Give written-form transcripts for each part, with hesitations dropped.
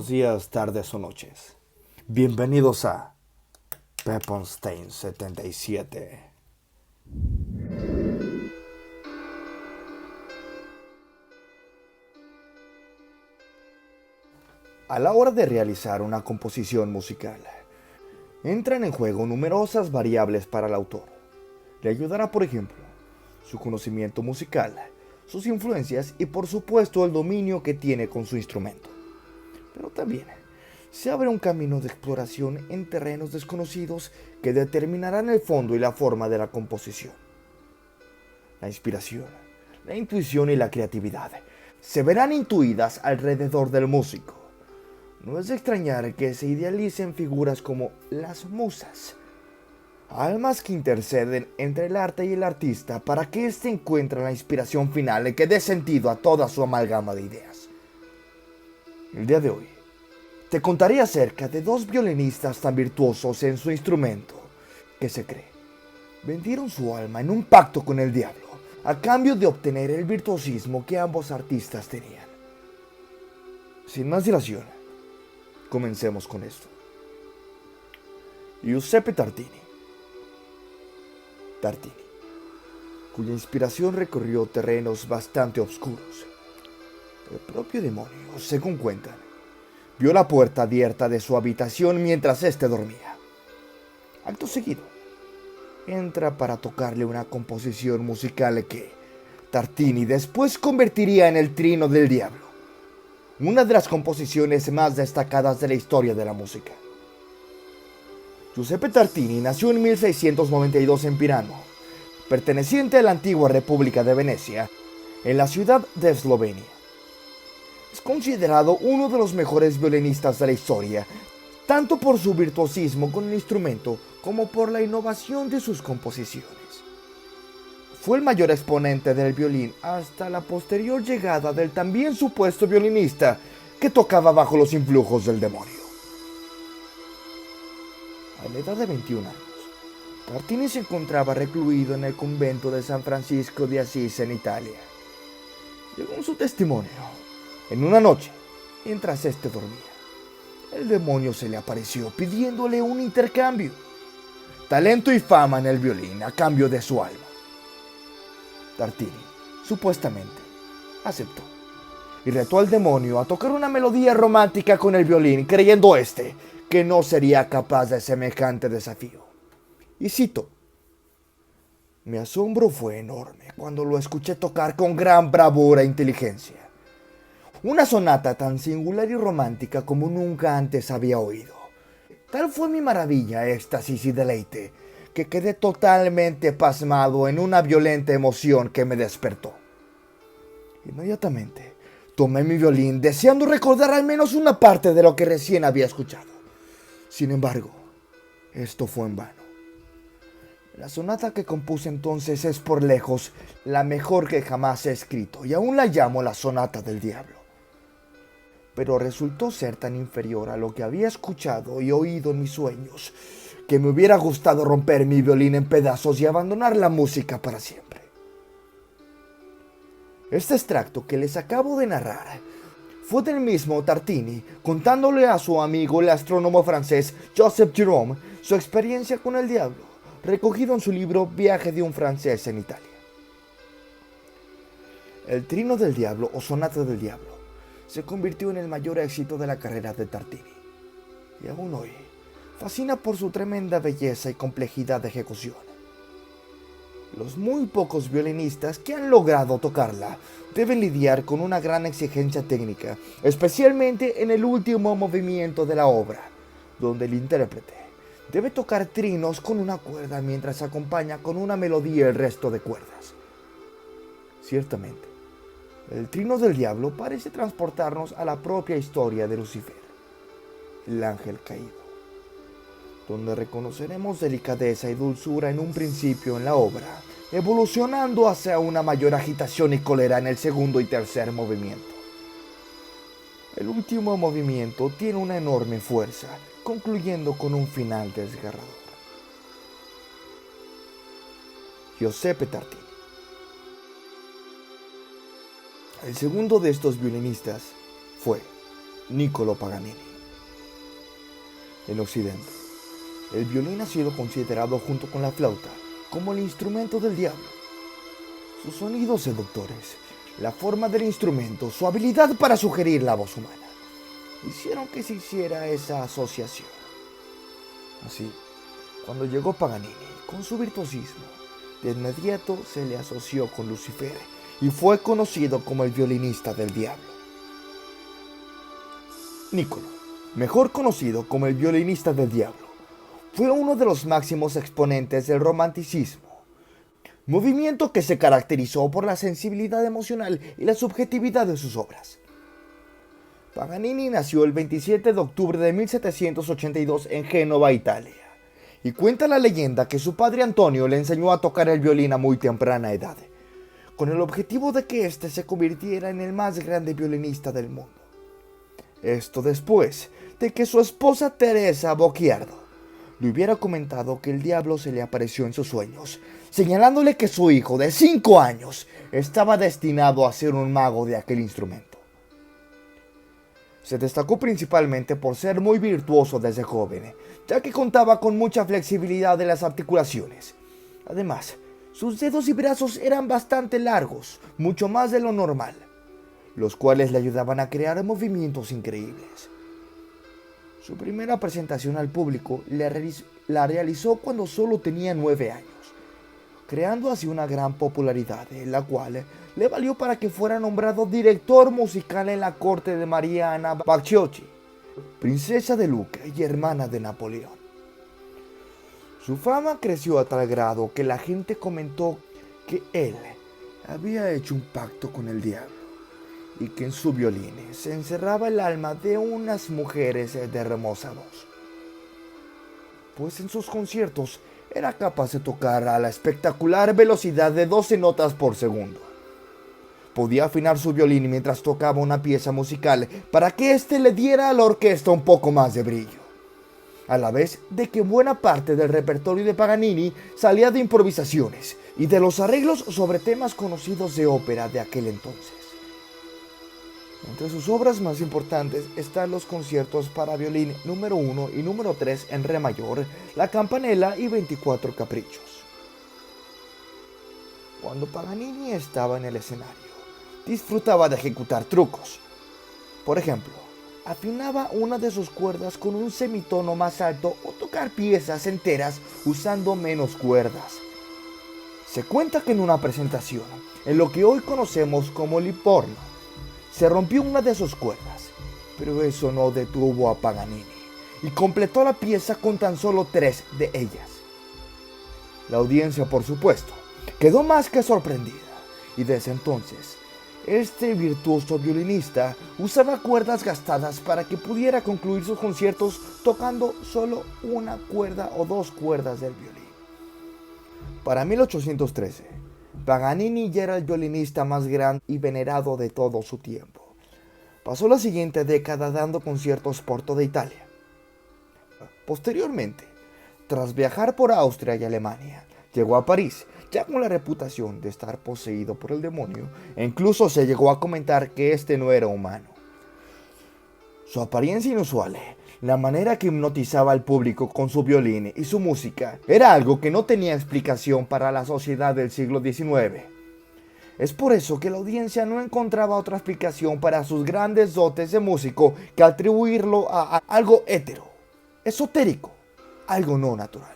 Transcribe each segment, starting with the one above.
buenos días, tardes o noches. Bienvenidos a Pepperstein 77. A la hora de realizar una composición musical, entran en juego numerosas variables para el autor. Le ayudará, por ejemplo, su conocimiento musical, sus influencias y, por supuesto, el dominio que tiene con su instrumento. Pero también se abre un camino de exploración en terrenos desconocidos que determinarán el fondo y la forma de la composición. La inspiración, la intuición y la creatividad se verán intuidas alrededor del músico. No es de extrañar que se idealicen figuras como las musas, almas que interceden entre el arte y el artista para que éste encuentre la inspiración final y que dé sentido a toda su amalgama de ideas. El día de hoy te contaré acerca de dos violinistas tan virtuosos en su instrumento que se cree vendieron su alma en un pacto con el diablo a cambio de obtener el virtuosismo que ambos artistas tenían. Sin más dilación, comencemos con esto. Giuseppe Tartini, cuya inspiración recorrió terrenos bastante oscuros. El propio demonio, según cuentan, vio la puerta abierta de su habitación mientras éste dormía. Acto seguido, entra para tocarle una composición musical que Tartini después convertiría en el Trino del Diablo, una de las composiciones más destacadas de la historia de la música. Giuseppe Tartini nació en 1692 en Pirano, perteneciente a la antigua República de Venecia, en la ciudad de Eslovenia. Es considerado uno de los mejores violinistas de la historia, tanto por su virtuosismo con el instrumento como por la innovación de sus composiciones. Fue el mayor exponente del violín hasta la posterior llegada del también supuesto violinista que tocaba bajo los influjos del demonio. A la edad de 21 años, Tartini se encontraba recluido en el convento de San Francisco de Asís en Italia. Según su testimonio, en una noche, mientras éste dormía, el demonio se le apareció pidiéndole un intercambio: talento y fama en el violín a cambio de su alma. Tartini, supuestamente, aceptó y retó al demonio a tocar una melodía romántica con el violín, creyendo éste que no sería capaz de semejante desafío. Y cito: mi asombro fue enorme cuando lo escuché tocar con gran bravura e inteligencia una sonata tan singular y romántica como nunca antes había oído. Tal fue mi maravilla, éxtasis y deleite, que quedé totalmente pasmado en una violenta emoción que me despertó. Inmediatamente tomé mi violín, deseando recordar al menos una parte de lo que recién había escuchado. Sin embargo, esto fue en vano. La sonata que compuse entonces es por lejos la mejor que jamás he escrito, y aún la llamo la sonata del diablo. Pero resultó ser tan inferior a lo que había escuchado y oído en mis sueños, que me hubiera gustado romper mi violín en pedazos y abandonar la música para siempre. Este extracto que les acabo de narrar fue del mismo Tartini contándole a su amigo el astrónomo francés Joseph Jerome su experiencia con el diablo, recogido en su libro Viaje de un francés en Italia. El Trino del Diablo o Sonata del Diablo se convirtió en el mayor éxito de la carrera de Tartini, y aún hoy fascina por su tremenda belleza y complejidad de ejecución. Los muy pocos violinistas que han logrado tocarla deben lidiar con una gran exigencia técnica, especialmente en el último movimiento de la obra, donde el intérprete debe tocar trinos con una cuerda mientras acompaña con una melodía el resto de cuerdas. Ciertamente, el Trino del Diablo parece transportarnos a la propia historia de Lucifer, el ángel caído, donde reconoceremos delicadeza y dulzura en un principio en la obra, evolucionando hacia una mayor agitación y cólera en el segundo y tercer movimiento. El último movimiento tiene una enorme fuerza, concluyendo con un final desgarrador. Giuseppe Tartini. El segundo de estos violinistas fue, Niccolò Paganini. En Occidente, el violín ha sido considerado junto con la flauta como el instrumento del diablo. Sus sonidos seductores, la forma del instrumento, su habilidad para sugerir la voz humana, hicieron que se hiciera esa asociación. Así, cuando llegó Paganini, con su virtuosismo, de inmediato se le asoció con Lucifer y fue conocido como el violinista del diablo. Niccolò, mejor conocido como el violinista del diablo, fue uno de los máximos exponentes del romanticismo, movimiento que se caracterizó por la sensibilidad emocional y la subjetividad de sus obras. Paganini nació el 27 de octubre de 1782 en Génova, Italia, y cuenta la leyenda que su padre Antonio le enseñó a tocar el violín a muy temprana edad, con el objetivo de que éste se convirtiera en el más grande violinista del mundo. Esto después de que su esposa Teresa Bocchiardo le hubiera comentado que el diablo se le apareció en sus sueños, señalándole que su hijo de 5 años estaba destinado a ser un mago de aquel instrumento. Se destacó principalmente por ser muy virtuoso desde joven, ya que contaba con mucha flexibilidad de las articulaciones. Además, sus dedos y brazos eran bastante largos, mucho más de lo normal, los cuales le ayudaban a crear movimientos increíbles. Su primera presentación al público la realizó cuando solo tenía 9 años, creando así una gran popularidad, la cual le valió para que fuera nombrado director musical en la corte de María Anna Bacciocchi, princesa de Lucca y hermana de Napoleón. Su fama creció a tal grado que la gente comentó que él había hecho un pacto con el diablo y que en su violín se encerraba el alma de unas mujeres de hermosa voz, pues en sus conciertos era capaz de tocar a la espectacular velocidad de 12 notas por segundo. Podía afinar su violín mientras tocaba una pieza musical para que éste le diera a la orquesta un poco más de brillo, a la vez de que buena parte del repertorio de Paganini salía de improvisaciones y de los arreglos sobre temas conocidos de ópera de aquel entonces. Entre sus obras más importantes están los conciertos para violín número 1 y número 3 en re mayor, la Campanella y 24 caprichos. Cuando Paganini estaba en el escenario, disfrutaba de ejecutar trucos. Por ejemplo, afinaba una de sus cuerdas con un semitono más alto o tocar piezas enteras usando menos cuerdas. Se cuenta que en una presentación, en lo que hoy conocemos como Livorno, se rompió una de sus cuerdas, pero eso no detuvo a Paganini y completó la pieza con tan solo 3 de ellas. La audiencia, por supuesto, quedó más que sorprendida y desde entonces, este virtuoso violinista usaba cuerdas gastadas para que pudiera concluir sus conciertos tocando solo una cuerda o 2 cuerdas del violín. Para 1813, Paganini ya era el violinista más grande y venerado de todo su tiempo. Pasó la siguiente década dando conciertos por toda Italia. Posteriormente, tras viajar por Austria y Alemania, llegó a París, ya con la reputación de estar poseído por el demonio, e incluso se llegó a comentar que este no era humano. Su apariencia inusual, la manera que hipnotizaba al público con su violín y su música, era algo que no tenía explicación para la sociedad del siglo XIX. Es por eso que la audiencia no encontraba otra explicación para sus grandes dotes de músico que atribuirlo a algo hétero, esotérico, algo no natural.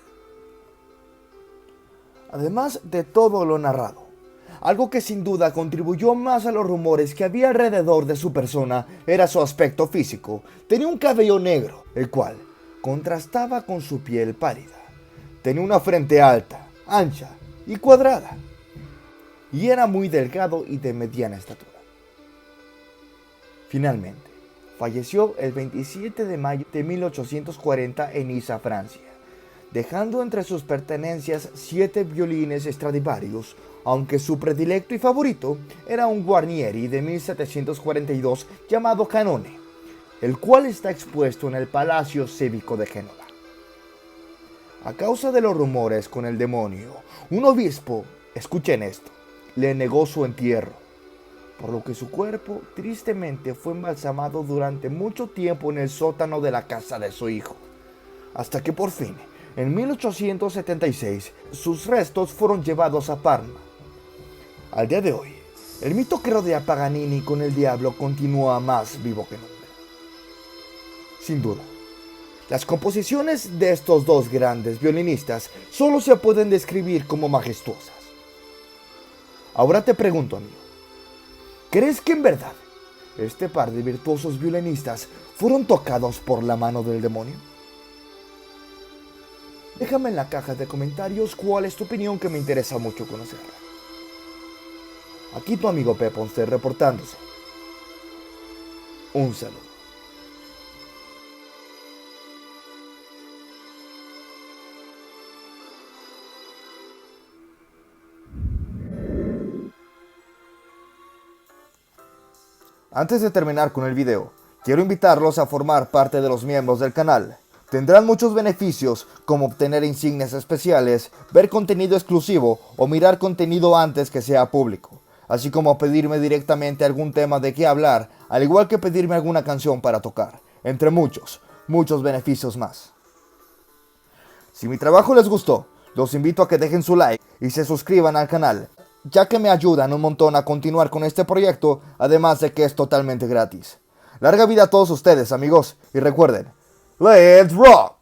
Además de todo lo narrado, algo que sin duda contribuyó más a los rumores que había alrededor de su persona era su aspecto físico. Tenía un cabello negro, el cual contrastaba con su piel pálida. Tenía una frente alta, ancha y cuadrada, y era muy delgado y de mediana estatura. Finalmente, falleció el 27 de mayo de 1840 en Niza, Francia, dejando entre sus pertenencias 7 violines Stradivarius, aunque su predilecto y favorito era un Guarnieri de 1742 llamado Canone, el cual está expuesto en el Palacio Cívico de Génova. A causa de los rumores con el demonio, un obispo, escuchen esto, le negó su entierro. por lo que su cuerpo tristemente fue embalsamado durante mucho tiempo en el sótano de la casa de su hijo, hasta que por fin, en 1876, sus restos fueron llevados a Parma. Al día de hoy, el mito que rodea a Paganini con el diablo continúa más vivo que nunca. Sin duda, las composiciones de estos dos grandes violinistas solo se pueden describir como majestuosas. Ahora te pregunto, amigo, ¿crees que en verdad este par de virtuosos violinistas fueron tocados por la mano del demonio? Déjame en la caja de comentarios cuál es tu opinión, que me interesa mucho conocerla. Aquí tu amigo Pep Ponce reportándose. Un saludo. Antes de terminar con el video, quiero invitarlos a formar parte de los miembros del canal. Tendrán muchos beneficios, como obtener insignias especiales, ver contenido exclusivo o mirar contenido antes que sea público, así como pedirme directamente algún tema de qué hablar, al igual que pedirme alguna canción para tocar, entre muchos beneficios más. Si mi trabajo les gustó, los invito a que dejen su like y se suscriban al canal, ya que me ayudan un montón a continuar con este proyecto, además de que es totalmente gratis. Larga vida a todos ustedes, amigos, y recuerden, ¡Let's rock!